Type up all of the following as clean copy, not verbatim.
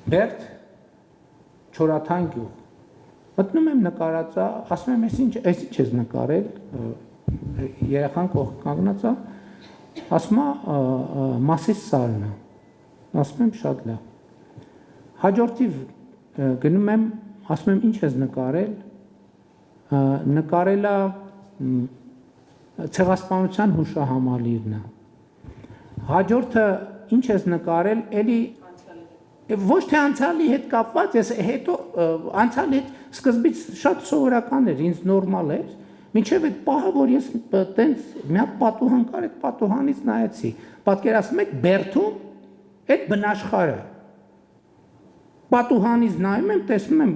Բերդ Չորաթան գյուղ։ Մտնում եմ նկարածա, ասում եմ, այս ինչ ես նկարել, երեխան կողք կանգնած է, ասում է Մասիս Սարն է, ասում եմ շատ լավ։ Հաջորդիվ գնում եմ, ասում եմ ինչ ես նկարել, նկարելա ցեղասպանության հուշահամալիրն է։ Հաջորդը ինչ ես նկարել, էլի ոչ թե անցյալի հետ կապված, ես հետո անցյալի հետ սկզբից շատ սովորական էր, ինձ նորմալ էր, մինչև այդ պահը, որ ես տենց մի հատ պատուհան կար, այդ պատուհանից նայեցի, պատկերացնում եք Բերդում այդ բնաշխարհը, պատուհանից նայում եմ, տեսնում եմ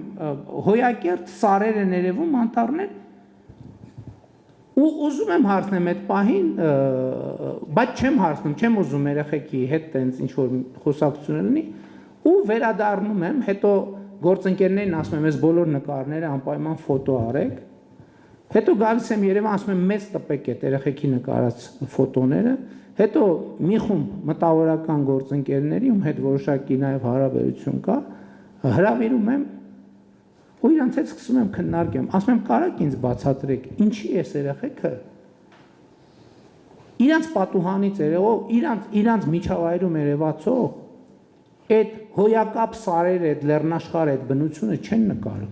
հոյակերտ սարեր են երևում, անտառներ, ու ուզում եմ հարցնեմ այդ պահին, բայց չեմ հարցնում, չեմ ուզում երեխեքի հետ տենց ինչ-որ խոսակցություն լինի, ու վերադառնում եմ, հետո գործընկերներին ասում եմ, այս բոլոր նկարները անպայման ֆոտո արեք, հետո գալիս եմ Երևան, ասում եմ, մեծ տպեք այդ երեխեքի նկարած ֆոտոները, հետո մի խումբ մտավորական գործընկերների, ում հետ որոշակի նաև հարաբերություն կա, հրավիրում եմ ու իրանց հետ սկսում եմ քննարկեմ, ասում եմ, կարաք ինձ բացատրեք, ինչի էս երեխեքը իրանց պատուհանից երևող, իրանց միջավայրում երևացող այդ հոյակապ սարերը, այդ լեռնաշխարհը, այդ բնությունը չեն նկարում։